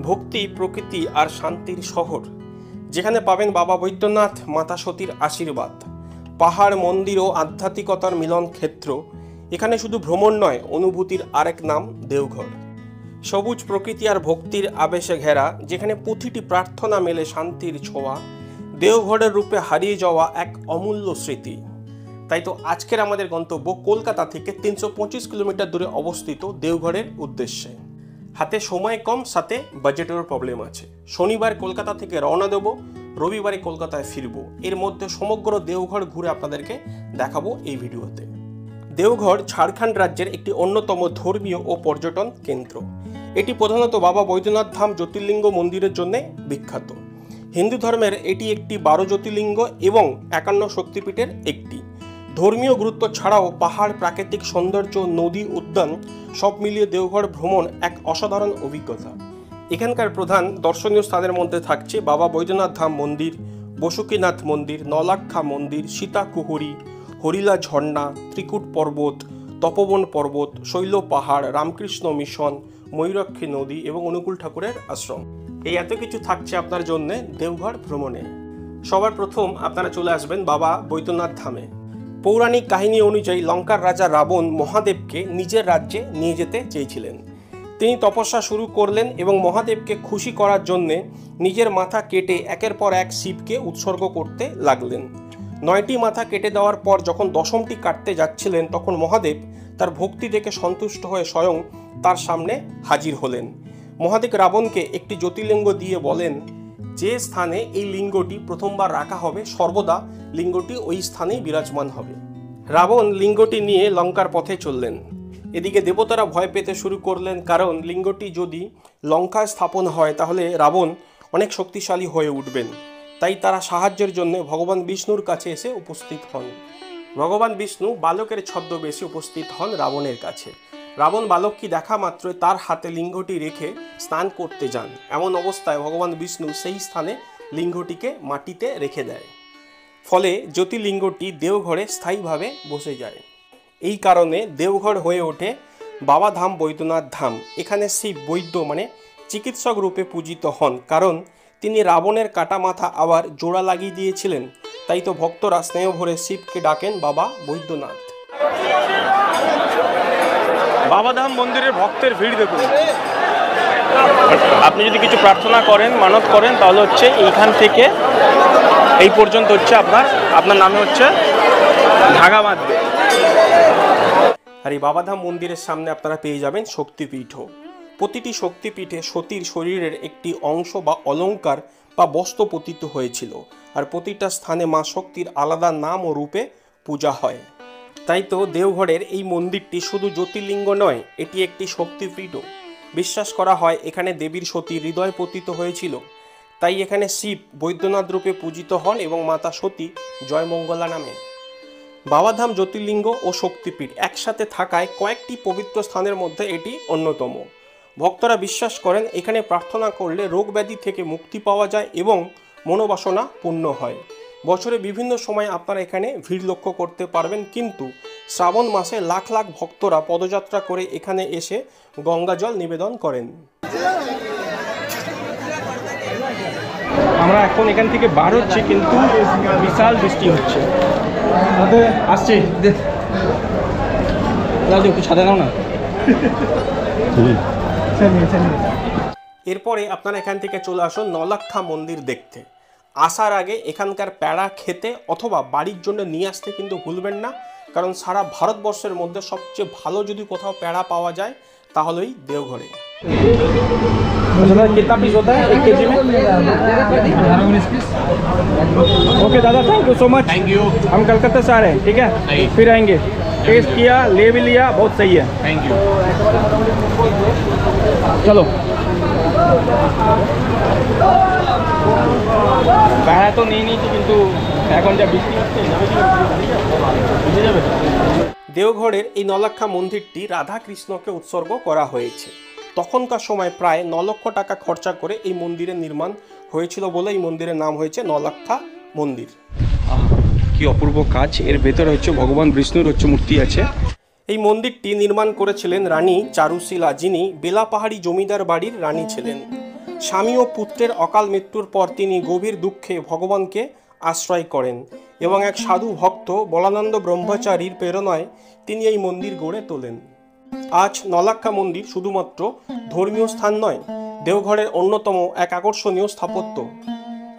ভক্তি, প্রকৃতি আর শান্তির শহর, যেখানে পাবেন বাবা বৈদ্যনাথ, মাতা সতীর আশীর্বাদ। পাহাড়, মন্দির ও আধ্যাত্মিকতার মিলন ক্ষেত্র। এখানে শুধু ভ্রমণ নয়, অনুভূতির আরেক নাম দেওঘর। সবুজ প্রকৃতি আর ভক্তির আবেশে ঘেরা, যেখানে প্রতিটি প্রার্থনা মেলে শান্তির ছোঁয়া। দেওঘরের রূপে হারিয়ে যাওয়া এক অমূল্য স্মৃতি। তাই তো আজকের আমাদের গন্তব্য কলকাতা থেকে 325 কিলোমিটার দূরে অবস্থিত দেওঘরের উদ্দেশ্যে। হাতে সময় কম, সাথে বাজেটেরও প্রবলেম আছে। শনিবার কলকাতা থেকে রওনা দেব, রবিবারে কলকাতায় ফিরব। এর মধ্যে সমগ্র দেওঘর ঘুরে আপনাদেরকে দেখাবো এই ভিডিওতে। দেওঘর ঝাড়খণ্ড রাজ্যের একটি অন্যতম ধর্মীয় ও পর্যটন কেন্দ্র। এটি প্রধানত বাবা বৈদ্যনাথ ধাম জ্যোতির্লিঙ্গ মন্দিরের জন্য বিখ্যাত। হিন্দু ধর্মের এটি একটি 12 জ্যোতির্লিঙ্গ এবং 51 শক্তিপীঠের একটি। ধর্মীয় গুরুত্ব ছাড়াও পাহাড়, প্রাকৃতিক সৌন্দর্য, নদী, উদ্যান সব মিলিয়ে দেওঘর ভ্রমণ এক অসাধারণ অভিজ্ঞতা। এখানকার প্রধান দর্শনীয় স্থানের মধ্যে থাকছে বাবা বৈদ্যনাথ ধাম মন্দির, বসুকীনাথ মন্দির, নলাক্ষা মন্দির, সীতাকুহুরি, হরিলা ঝর্ণা, ত্রিকুট পর্বত, তপবন পর্বত, শৈল পাহাড়, রামকৃষ্ণ মিশন, ময়ূরাক্ষী নদী এবং অনুকূল ঠাকুরের আশ্রম। এই এত কিছু থাকছে আপনার জন্য দেওঘর ভ্রমণে। সবার প্রথম আপনারা চলে আসবেন বাবা বৈদ্যনাথ ধামে। পৌরাণিক কাহিনী অনুযায়ী লঙ্কার রাজা রাবণ মহাদেবকে নিজের রাজ্যে নিয়ে যেতে চেয়েছিলেন। তিনি তপস্যা শুরু করলেন এবং মহাদেবকে খুশি করার জন্যে নিজের মাথা কেটে একের পর এক শিবকে উৎসর্গ করতে লাগলেন। 9টি মাথা কেটে দেওয়ার পর যখন 10মটি কাটতে যাচ্ছিলেন, তখন মহাদেব তার ভক্তি দেখে সন্তুষ্ট হয়ে স্বয়ং তার সামনে হাজির হলেন। মহাদেব রাবণকে একটি জ্যোতির্লিঙ্গ দিয়ে বলেন, যে স্থানে এই লিঙ্গটি প্রথমবার রাখা হবে সর্বদা লিঙ্গটি ওই স্থানেই বিরাজমান হবে। রাবণ লিঙ্গটি নিয়ে লঙ্কার পথে চললেন। এদিকে দেবতারা ভয় পেতে শুরু করলেন, কারণ লিঙ্গটি যদি লঙ্কায় স্থাপন হয় তাহলে রাবণ অনেক শক্তিশালী হয়ে উঠবেন। তাই তারা সাহায্যের জন্য ভগবান বিষ্ণুর কাছে এসে উপস্থিত হন। ভগবান বিষ্ণু বালকের ছদ্মবেশে উপস্থিত হন রাবণের কাছে। রাবণ বালককে দেখা মাত্রই তার হাতে লিঙ্গটি রেখে স্নান করতে যান। এমন অবস্থায় ভগবান বিষ্ণু সেই স্থানে লিঙ্গটিকে মাটিতে রেখে দেয়। ফলে জ্যোতির্লিঙ্গটি দেওঘরে স্থায়ীভাবে বসে যায়। এই কারণে দেওঘর হয়ে ওঠে বাবা ধাম বৈদ্যনাথ ধাম। এখানে শিব বৈদ্য মানে চিকিৎসক রূপে পূজিত হন, কারণ তিনি রাবণের কাটা মাথা আবার জোড়া লাগিয়ে দিয়েছিলেন। তাই তো ভক্তরা স্নেহ ভরে শিবকে ডাকেন বাবা বৈদ্যনাথ। বাবাধাম মন্দিরের ভক্তের ভিড় দেখুন। আপনি যদি কিছু প্রার্থনা করেন, মানত করেন, তাহলে হচ্ছে এইখান থেকে এই পর্যন্ত হচ্ছে আপনার নামে হচ্ছে ধাগা বাঁধবে। আর এই বাবাধাম মন্দিরের সামনে আপনারা পেয়ে যাবেন শক্তিপীঠও। প্রতিটি শক্তিপীঠে সতীর শরীরের একটি অংশ বা অলঙ্কার বা বস্ত্র পতিত হয়েছিল। আর প্রতিটা স্থানে মা শক্তির আলাদা নাম ও রূপে পূজা হয়। তাই তো দেওঘরের এই মন্দিরটি শুধু জ্যোতির্লিঙ্গ নয়, এটি একটি শক্তিপীঠও। বিশ্বাস করা হয় এখানে দেবীর সতী হৃদয় পতিত হয়েছিল। তাই এখানে শিব বৈদ্যনাথ রূপে পূজিত হন এবং মাতা সতী জয়মঙ্গলা নামে। বাবাধাম জ্যোতির্লিঙ্গ ও শক্তিপীঠ একসাথে থাকায় কয়েকটি পবিত্র স্থানের মধ্যে এটি অন্যতম। ভক্তরা বিশ্বাস করেন এখানে প্রার্থনা করলে রোগ ব্যাধি থেকে মুক্তি পাওয়া যায় এবং মনোবাসনা পূর্ণ হয়। বছরে বিভিন্ন সময় আপনারা এখানে ভিড় লক্ষ্য করতে পারবেন, কিন্তু শ্রাবণ মাসে লাখ লাখ ভক্তরা পদযাত্রা করে এখানে এসে গঙ্গা জল নিবেদন করেন। আমরা এখন এখান থেকে বার হচ্ছি, কিন্তু বিশাল বৃষ্টি হচ্ছে। আসছে একটু ছাদে নাও না। এরপরে আপনারা এখান থেকে চলে আসুন নলাক্ষা মন্দির দেখতে। আসার আগে এখানকার প্যাড়া খেতে অথবা বাড়ির জন্য নিয়ে আসতে কিন্তু ভুলবেন না, কারণ সারা ভারতবর্ষের মধ্যে সবচেয়ে ভালো যদি কোথাও প্যাড়া পাওয়া যায় তাহলেই দেওঘরে। कितना पीस होता है 1 केजी में? 19 पीस। ओके दादा, thank you so much. Thank you. हम कलकत्ता से आ रहे हैं, ठीक है, फिर आएंगे। टेस्ट किया, ले भी लिया, बहुत सही है। Thank you. चलो প্যাড়া তো নিয়ে নিয়েছি, কিন্তু এখন যা বৃষ্টি হচ্ছে ভিজে যাবে। দেওঘরের এই নলাক্ষা মন্দিরটি রাধা কৃষ্ণকে উৎসর্গ করা হয়েছে। তখনকার সময় প্রায় 9 লক্ষ টাকা খরচা করে এই মন্দিরের নির্মাণ হয়েছিল বলে এই মন্দিরের নাম হয়েছে নলাক্ষা মন্দির। কি অপূর্ব কাজ! এর ভেতরে হচ্ছে ভগবান বিষ্ণুর মূর্তি আছে। এই মন্দিরটি নির্মাণ করেছিলেন রানী চারুশীলা, যিনি বেলাপাহাড়ি জমিদার বাড়ির রানী ছিলেন। স্বামী ও পুত্রের অকাল মৃত্যুর পর তিনি গভীর দুঃখে ভগবানকে আশ্রয় করেন এবং এক সাধু ভক্ত বলানন্দ ব্রহ্মচারীর প্রেরণায় তিনি এই মন্দির গড়ে তোলেন। আজ নলাক্কা মন্দির শুধুমাত্র ধর্মীয় স্থান নয়, দেওঘরের অন্যতম এক আকর্ষণীয় স্থাপত্য।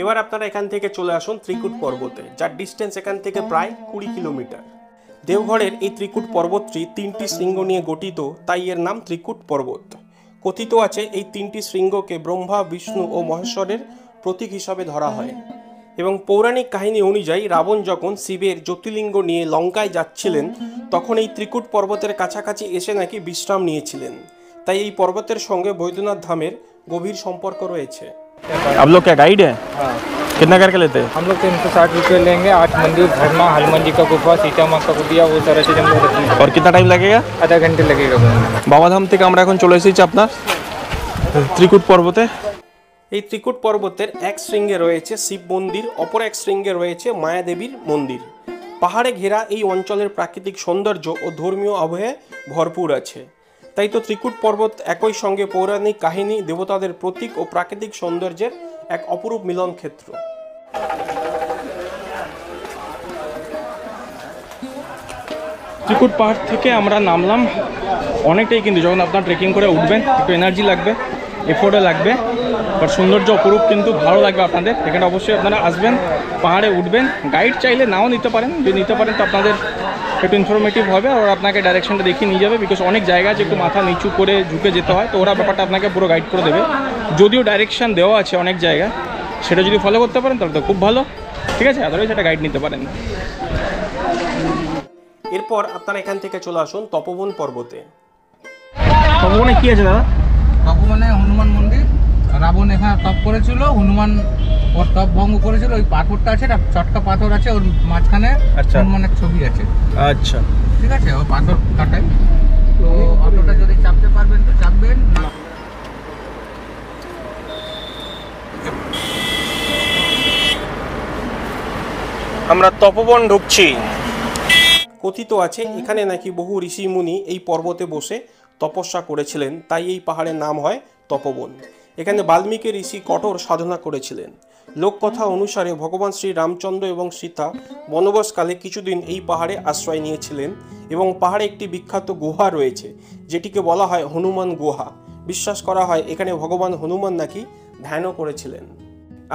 এবার আপনারা এখান থেকে চলে আসুন ত্রিকুট পর্বতে, যার ডিস্টেন্স এখান থেকে প্রায় 20 কিলোমিটার। দেওঘরের এই ত্রিকুট পর্বতটি 3টি শৃঙ্গ নিয়ে গঠিত, তাই এর নাম ত্রিকুট পর্বত। কথিত আছে এই 3টি শৃঙ্গকে ব্রহ্মা, বিষ্ণু ও মহেশ্বরের প্রতীক হিসাবে ধরা হয় এবং পৌরাণিক কাহিনী অনুযায়ী রাবণ যখন শিবের জ্যোতির্লিঙ্গ নিয়ে লঙ্কায় যাচ্ছিলেন তখন এই ত্রিকুট পর্বতের কাছাকাছি এসে নাকি বিশ্রাম নিয়েছিলেন। তাই এই পর্বতের সঙ্গে বৈদ্যনাথ ধামের গভীর সম্পর্ক রয়েছে। आप लोग क्या गाइड है? हाँ, कितना करके लेते हैं? हम लोग 360 रुपये लेंगे। 8 मंदिर, धर्मा, हनुमान जी का गुफा, सीता माँ का कुटिया, वो सारा चीज़ हम लोग रखेंगे। और कितना टाइम लगेगा? आधा घंटे लगेगा। বাবাধাম থেকে আমরা এখন চলে এসেছি আপনার ত্রিকুট পর্বতে। এই ত্রিকুট পর্বতের এক শৃঙ্গে রয়েছে শিব মন্দির, অপর এক শৃঙ্গে রয়েছে মায়াদেবীর মন্দির। পাহাড়ে ঘেরা এই অঞ্চলের প্রাকৃতিক সৌন্দর্য ও ধর্মীয় আবহে ভরপুর আছে। তাই তো ত্রিকুট পর্বত একই সঙ্গে পৌরাণিক কাহিনী, দেবতাদের প্রতীক ও প্রাকৃতিক সৌন্দর্যের এক অপরূপ মিলন ক্ষেত্র। ত্রিকুট পাহাড় থেকে আমরা নামলাম অনেকটাই, কিন্তু যখন আপনার ট্রেকিং করে উঠবেন একটু এনার্জি লাগবে, এফোর্টও লাগবে, বাট সৌন্দর্য অপরূপ, কিন্তু ভালো লাগবে আপনাদের। এখানে অবশ্যই আপনারা আসবেন, পাহাড়ে উঠবেন। গাইড চাইলে নাও নিতে পারেন, যদি নিতে পারেন তো আপনাদের একটু ইনফরমেটিভ হবে আর আপনাকে ডাইরেকশনটা দেখিয়ে নিয়ে যাবে, বিকজ অনেক জায়গা আছে একটু মাথা নিচু করে ঝুঁকে যেতে হয়, তো ওরা ব্যাপারটা আপনাকে পুরো গাইড করে দেবে। যদিও ডাইরেকশন দেওয়া আছে অনেক জায়গায়, সেটা যদি ফলো করতে পারেন তাহলে তো খুব ভালো, ঠিক আছে? আদারওয়াইজ সেটা গাইড নিতে পারেন। এরপর আপনারা এখান থেকে চলে আসুন তপোবন পর্বতে। তপোবনে কি আছে দাদা? তপোবনে হনুমান মন্দির। রাবণ এখানে তপ করেছিল, হনুমান ওর তপ ভঙ্গ করেছিল। ওই পাথরটা আছে, একটা চটকা পাথর আছে, ওর মাঝখানে হনুমানের ছবি আছে। আচ্ছা, ঠিক আছে, ওই পাথর কাটাই। তো অতটা যদি চাপতে পারবেন তো চাপবেন না। আমরা তপোবন ঢুকছি। কথিত আছে এখানে নাকি বহু ঋষি মুনি এই পর্বতে বসে তপস্যা করেছিলেন, তাই এই পাহাড়ের নাম হয় তপোবন। এখানে বাল্মীকি ঋষি কঠোর সাধনা করেছিলেন। লোককথা অনুসারে ভগবান শ্রী রামচন্দ্র এবং সীতা বনবাসকালে কিছুদিন এই পাহাড়ে আশ্রয় নিয়েছিলেন এবং পাহাড়ে একটি বিখ্যাত গুহা রয়েছে যেটিকে বলা হয় হনুমান গুহা। বিশ্বাস করা হয় এখানে ভগবান হনুমান নাকি ধ্যানও করেছিলেন।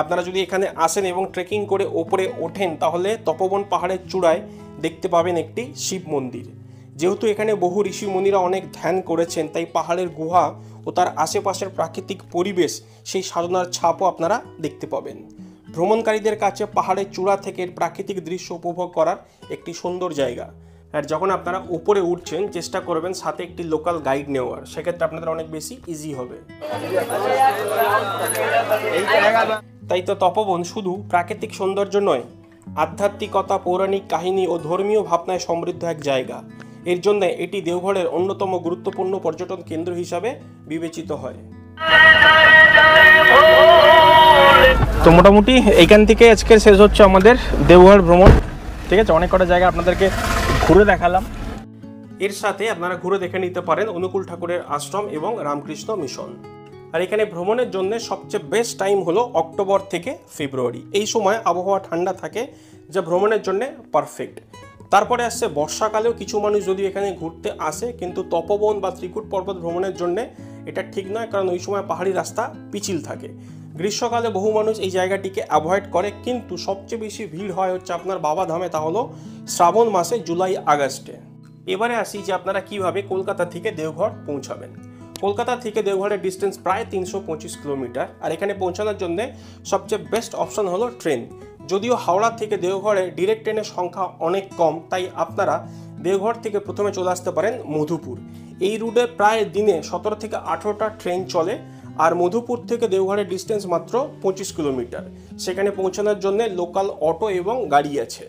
আপনারা যদি এখানে আসেন এবং ট্রেকিং করে ওপরে ওঠেন তাহলে তপোবন পাহাড়ের চূড়ায় দেখতে পাবেন একটি শিব মন্দির। যেহেতু এখানে বহু ঋষি মুনিরা অনেক ধ্যান করেছেন, তাই পাহাড়ের গুহা ও তার আশেপাশের প্রাকৃতিক পরিবেশ, সেই সাধনার ছাপও আপনারা দেখতে পাবেন। ভ্রমণকারীদের কাছে পাহাড়ের চূড়া থেকে প্রাকৃতিক দৃশ্য উপভোগ করার একটি সুন্দর জায়গা। আর যখন আপনারা উপরে উঠছেন চেষ্টা করবেন সাথে একটি লোকাল গাইড নেওয়ার, সেক্ষেত্রে আপনাদের অনেক বেশি ইজি হবে। তাই তো তপোবন শুধু প্রাকৃতিক সৌন্দর্য নয়, আধ্যাত্মিকতা, পৌরাণিক কাহিনী ও ধর্মীয় ভাবনায় সমৃদ্ধ এক জায়গা। এর জন্য এটি দেওঘরের অন্যতম গুরুত্বপূর্ণ পর্যটন কেন্দ্র হিসাবে বিবেচিত হয়। তো মোটামুটি এইখান থেকে আজকে শেষ হচ্ছে আমাদের দেওঘর ভ্রমণ, ঠিক আছে? অনেক কটা জায়গা আপনাদেরকে ঘুরে দেখালাম। এর সাথে আপনারা ঘুরে দেখে নিতে পারেন অনুকূল ঠাকুরের আশ্রম এবং রামকৃষ্ণ মিশন। আর এখানে ভ্রমণের জন্য সবচেয়ে বেস্ট টাইম হলো অক্টোবর থেকে ফেব্রুয়ারি। এই সময় আবহাওয়া ঠান্ডা থাকে, যা ভ্রমণের জন্য পারফেক্ট। তারপরে আসছে বর্ষাকালেও কিছু মানুষ যদি এখানে ঘুরতে আসে, কিন্তু তপোবন বা ত্রিকুট পর্বত ভ্রমণের জন্য এটা ঠিক নয়, কারণ ওই সময় পাহাড়ি রাস্তা পিচ্ছিল থাকে। গ্রীষ্মকালে বহু মানুষ এই জায়গাটিকে অ্যাভয়েড করে, কিন্তু সবচেয়ে বেশি ভিড় হয় হচ্ছে আপনার বাবাধামে, তা হলো শ্রাবণ মাসে, জুলাই আগস্টে। এবারে আসি যে আপনারা কিভাবে কলকাতা থেকে দেওঘর পৌঁছাবেন। কলকাতা থেকে দেওঘরের ডিস্টেন্স প্রায় 325 কিলোমিটার। আর এখানে পৌঁছানোর জন্য সবচেয়ে বেস্ট অপশন হলো ট্রেন। যদিও হাওড়া থেকে দেওঘরে ডিরেক্ট ট্রেনের সংখ্যা অনেক কম, তাই আপনারা দেওঘর থেকে প্রথমে চলে আসতে পারেন মধুপুর। এই রুটে প্রায় দিনে 17 থেকে 18টা ট্রেন চলে। আর মধুপুর থেকে দেওঘরের ডিস্টেন্স মাত্র 25 কিলোমিটার। সেখানে পৌঁছানোর জন্য লোকাল অটো এবং গাড়ি আছে।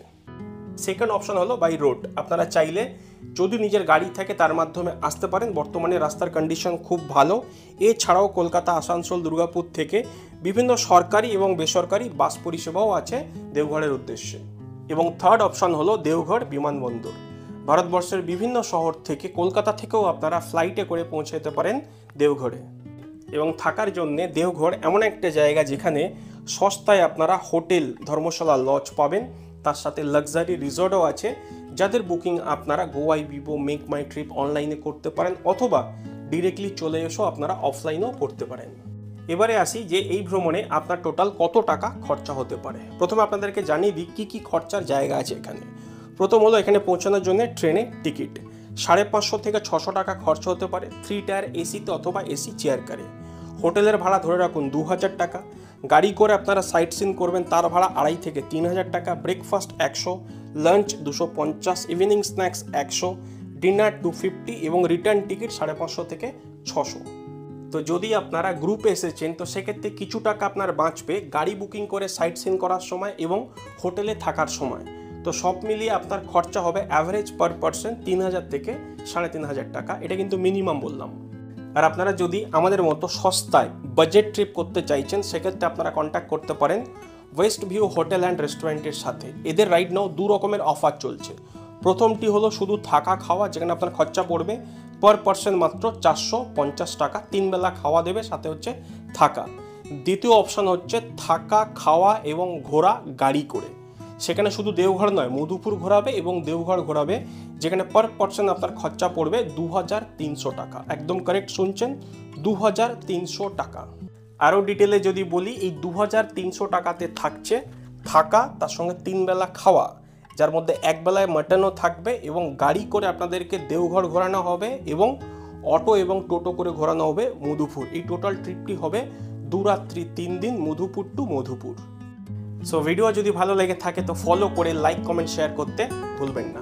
সেকেন্ড অপশন হলো বাই রোড। আপনারা চাইলে যদি নিজের গাড়ি থাকে তার মাধ্যমে আসতে পারেন। বর্তমানে রাস্তার কন্ডিশন খুব ভালো। এছাড়াও কলকাতা, আসানসোল, দুর্গাপুর থেকে বিভিন্ন সরকারি এবং বেসরকারি বাস পরিষেবাও আছে দেওঘরের উদ্দেশ্যে। এবং থার্ড অপশন হলো দেওঘর বিমানবন্দর। ভারতবর্ষের বিভিন্ন শহর থেকে, কলকাতা থেকেও আপনারা ফ্লাইটে করে পৌঁছে যেতে পারেন দেওঘরে। এবং থাকার জন্যে দেওঘর এমন একটা জায়গা যেখানে সস্তায় আপনারা হোটেল, ধর্মশালা, লজ পাবেন, তার সাথে লাক্সারি রিসর্টও আছে, যাদের বুকিং আপনারা গোয়াইবিবো, মেক মাই ট্রিপ অনলাইনে করতে পারেন, অথবা ডিরেক্টলি চলে এসেও আপনারা অফলাইনেও করতে পারেন। এবারে আসি যে এই ভ্রমণে আপনার টোটাল কত টাকা খরচা হতে পারে। প্রথমে আপনাদেরকে জানিয়ে দিই কী কী খরচার জায়গা আছে এখানে। প্রথম হলো এখানে পৌঁছানোর জন্য ট্রেনে টিকিট 550 থেকে 600 টাকা খরচা হতে পারে 3 টায়ার এসিতে অথবা এসি চেয়ার কারে। হোটেলের ভাড়া ধরে রাখুন 2000 টাকা। গাড়ি করে আপনারা সাইট সিন করবেন, তার ভাড়া 2500 থেকে 3000 টাকা। Breakfast 100, lunch 250, evening snacks 100, dinner 250 এবং রিটার্ন টিকিট 550 থেকে 600। তো যদি আপনারা গ্রুপে এসেছেন তো সেক্ষেত্রে কিছু টাকা আপনার বাঁচবে গাড়ি বুকিং করে সাইট সিন করার সময় এবং হোটেলে থাকার সময়। তো সব মিলিয়ে আপনার খরচা হবে অ্যাভারেজ পার পারসন 3000 থেকে 3500 টাকা। এটা কিন্তু মিনিমাম বললাম। আর আপনারা যদি আমাদের মতো সস্তায় বাজেট ট্রিপ করতে চাইছেন সেক্ষেত্রে আপনারা কন্ট্যাক্ট করতে পারেন ওয়েস্ট ভিউ হোটেল অ্যান্ড রেস্টুরেন্টের সাথে। এদের রাইট নাও 2 রকমের অফার চলছে। প্রথমটি হলো শুধু থাকা খাওয়া, যেখানে আপনার খরচা পড়বে পার পারসন মাত্র 450 টাকা, 3 বেলা খাওয়া দেবে, সাথে হচ্ছে থাকা। দ্বিতীয় অপশন হচ্ছে থাকা, খাওয়া এবং ঘোরা গাড়ি করে। সেখানে শুধু দেওঘর নয়, মধুপুর ঘোরাবে এবং দেওঘর ঘোরাবে, যেখানে পার পারসন আপনার খরচা পড়বে 2300 টাকা। একদম কারেক্ট শুনছেন, 2300 টাকা। আরও ডিটেলে যদি বলি, এই 2300 টাকাতে থাকছে থাকা, তার সঙ্গে 3 বেলা খাওয়া, যার মধ্যে 1 বেলায় মাটনও থাকবে, এবং গাড়ি করে আপনাদেরকে দেওঘর ঘোরানো হবে এবং অটো এবং টোটো করে ঘোরানো হবে মধুপুর। এই টোটাল ট্রিপটি হবে 2 রাত্রি 3 দিন, Madhupur to Madhupur. So video যদি ভালো লেগে থাকে তো ফলো করে লাইক, কমেন্ট, শেয়ার করতে ভুলবেন না।